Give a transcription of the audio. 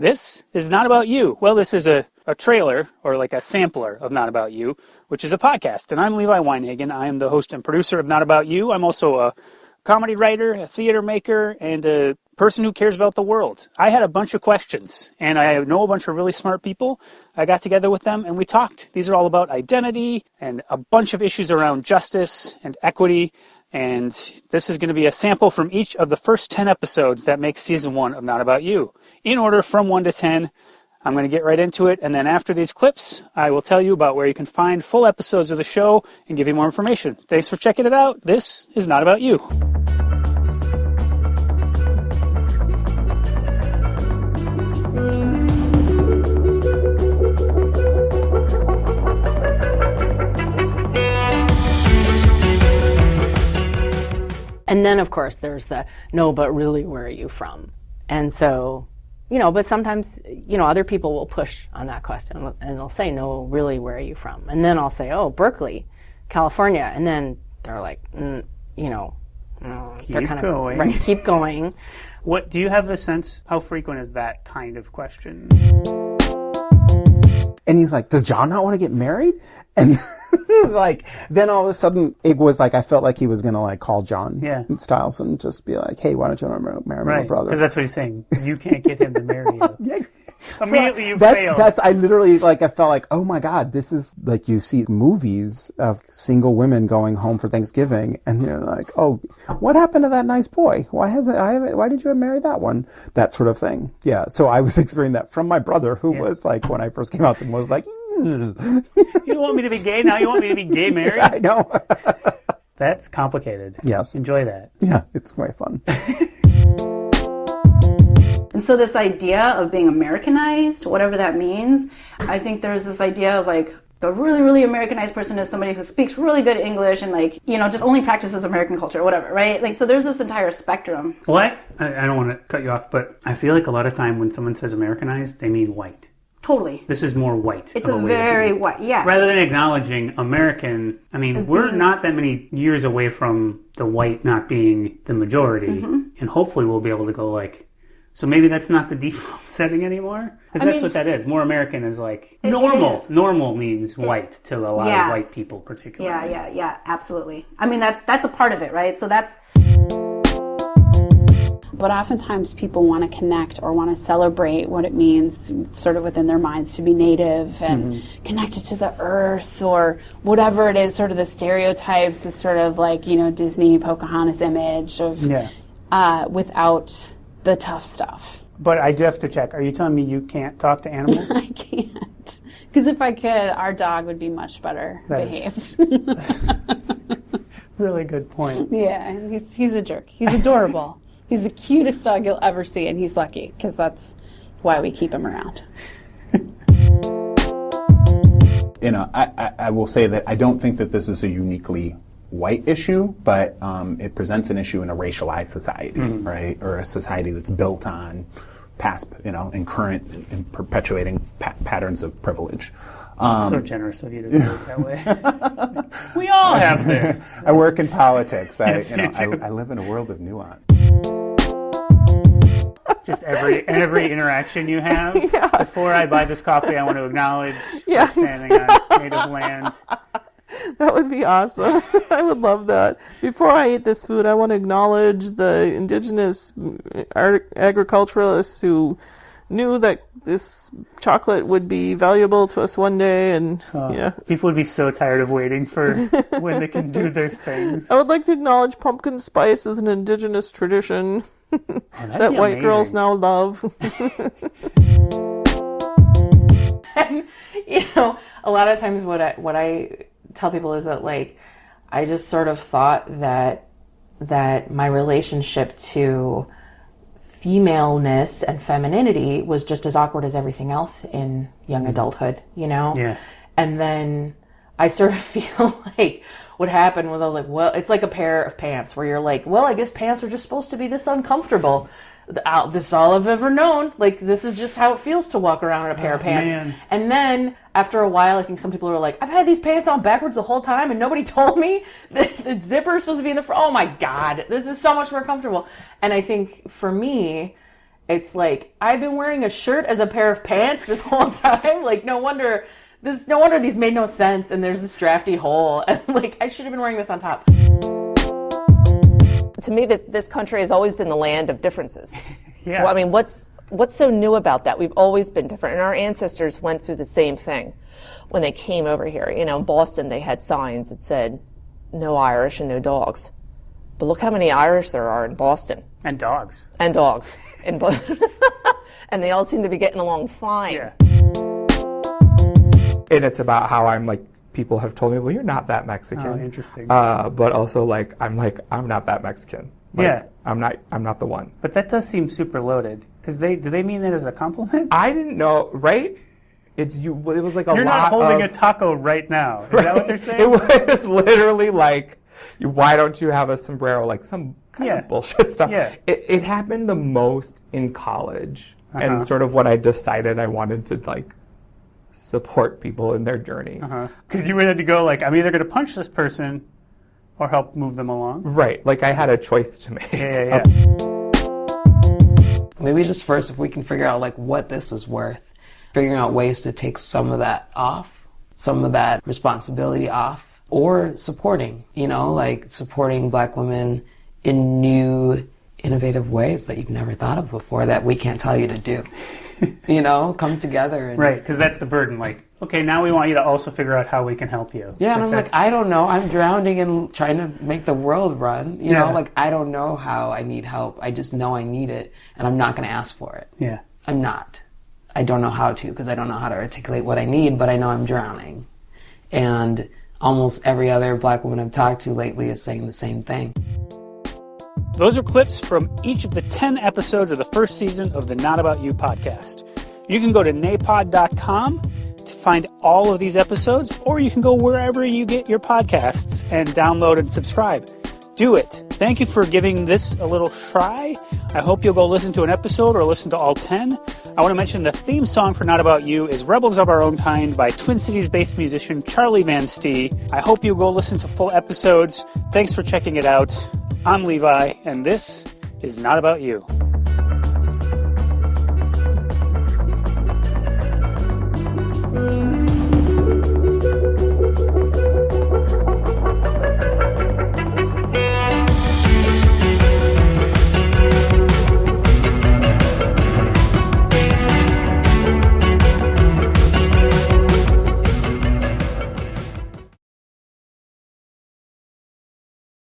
This is Not About You. Well, this is a trailer, or like a sampler of Not About You, which is a podcast. And I'm Levi Weinhagen. I am the host and producer of Not About You. I'm also a comedy writer, a theater maker, and a person who cares about the world. I had a bunch of questions, and I know a bunch of really smart people. I got together with them, and we talked. These are all about identity and a bunch of issues around justice and equity. And this is going to be a sample from each of the first 10 episodes that make season 1 of Not About You. In order from 1 to 10, I'm going to get right into it, and then after these clips, I will tell you about where you can find full episodes of the show and give you more information. Thanks for checking it out. This is Not About You. And then, of course, there's the, no, but really, where are you from? And so, but sometimes, other people will push on that question and they'll say, no, really, where are you from? And then I'll say, oh, Berkeley, California. And then they're like, they're kind of going. Right, keep going. What do you have a sense, how frequent is that kind of question? And he's like, does John not want to get married? And then all of a sudden it was like, I felt like he was going to call John Stiles and just be like, hey, why don't you want to marry my brother? Because that's what he's saying. You can't get him to marry you. Yeah. Immediately you fail. I literally, I felt like, oh my God, this is like you see movies of single women going home for Thanksgiving and you're like, oh, what happened to that nice boy? Why did you marry that one? That sort of thing. Yeah. So I was experiencing that from my brother who was like, when I first came out to him, was like, You don't want me to be gay now? You want me to be gay married? Yeah, I know. That's complicated. Yes. Enjoy that. Yeah, it's quite fun. And so this idea of being Americanized, whatever that means, I think there's this idea of the really, really Americanized person is somebody who speaks really good English and just only practices American culture, whatever, right? So there's this entire spectrum. What? I don't want to cut you off, but I feel like a lot of time when someone says Americanized, they mean white. Totally. This is more white. It's a very white, yes. Rather than acknowledging American, we're not that many years away from the white not being the majority, and hopefully we'll be able to go so maybe that's not the default setting anymore? Because that's what that is. More American is normal. Is. Normal means white to a lot of white people particularly. Yeah, absolutely. That's a part of it, right? So that's... But oftentimes people want to connect or want to celebrate what it means sort of within their minds to be native and connected to the earth or whatever it is, sort of the stereotypes, this sort of Disney Pocahontas image of without the tough stuff. But I do have to check. Are you telling me you can't talk to animals? I can't. Because if I could, our dog would be much better behaved. Really good point. Yeah, he's a jerk. He's adorable. He's the cutest dog you'll ever see, and he's lucky, because that's why we keep him around. I will say that I don't think that this is a uniquely white issue, but it presents an issue in a racialized society, right? Or a society that's built on past, and current and perpetuating patterns of privilege. So generous of you to do it that way. We all have this. I work in politics. Yes, I live in a world of nuance. Just every interaction you have. Before I buy this coffee, I want to acknowledge you're standing on native land. That would be awesome. I would love that. Before I eat this food, I want to acknowledge the indigenous agriculturalists who knew that this chocolate would be valuable to us one day, and people would be so tired of waiting for when they can do their things. I would like to acknowledge pumpkin spice as an indigenous tradition that white amazing. Girls now love. A lot of times what I tell people is that I just sort of thought that my relationship to femaleness and femininity was just as awkward as everything else in young adulthood, Yeah. And then I sort of feel like what happened was I was like, well, it's like a pair of pants where you're like, well, I guess pants are just supposed to be this uncomfortable. This is all I've ever known. This is just how it feels to walk around in a pair of pants. Man. And then after a while, I think some people were like, I've had these pants on backwards the whole time and nobody told me that the zipper is supposed to be in the front. Oh my God, this is so much more comfortable. And I think for me, It's like, I've been wearing a shirt as a pair of pants this whole time. Like, no wonder these made no sense, and there's this drafty hole, and like, I should have been wearing this on top. To me, this country has always been the land of differences. Yeah. Well, I mean, what's so new about that? We've always been different, and our ancestors went through the same thing when they came over here. You know, in Boston, they had signs that said, no Irish and no dogs. But look how many Irish there are in Boston. And dogs. And dogs. And they all seem to be getting along fine. Yeah. And it's about how I'm like, people have told me, well, you're not that Mexican. Oh, interesting. But also I'm not that Mexican. Like, Yeah. I'm not the one. But that does seem super loaded. Because do they mean that as a compliment? I didn't know, right? It was like a You're lot not holding of, a taco right now. Is that what they're saying? It was literally like, why don't you have a sombrero? Like some kind of bullshit stuff. Yeah. It happened the most in college. Uh-huh. And sort of when I decided I wanted to like support people in their journey. Because you had to go like, I'm either going to punch this person or help move them along. Right. Like I had a choice to make. Yeah. Maybe just first, if we can figure out like what this is worth, figuring out ways to take some of that off, some of that responsibility off, or supporting, like supporting Black women in new, innovative ways that you've never thought of before that we can't tell you to do. Come together. Right, because that's the burden. Like, okay, now we want you to also figure out how we can help you. Yeah, and I'm like, I don't know. I'm drowning and trying to make the world run. You know, like, I don't know how I need help. I just know I need it, and I'm not going to ask for it. Yeah. I'm not. I don't know how to, because I don't know how to articulate what I need, but I know I'm drowning. And almost every other Black woman I've talked to lately is saying the same thing. Those are clips from each of the 10 episodes of the first season of the Not About You podcast. You can go to napod.com to find all of these episodes, or you can go wherever you get your podcasts and download and subscribe. Do it. Thank you for giving this a little try. I hope you'll go listen to an episode or listen to all 10. I want to mention the theme song for Not About You is Rebels of Our Own Kind by Twin Cities-based musician Charlie Van Stee. I hope you'll go listen to full episodes. Thanks for checking it out. I'm Levi, and this is Not About You.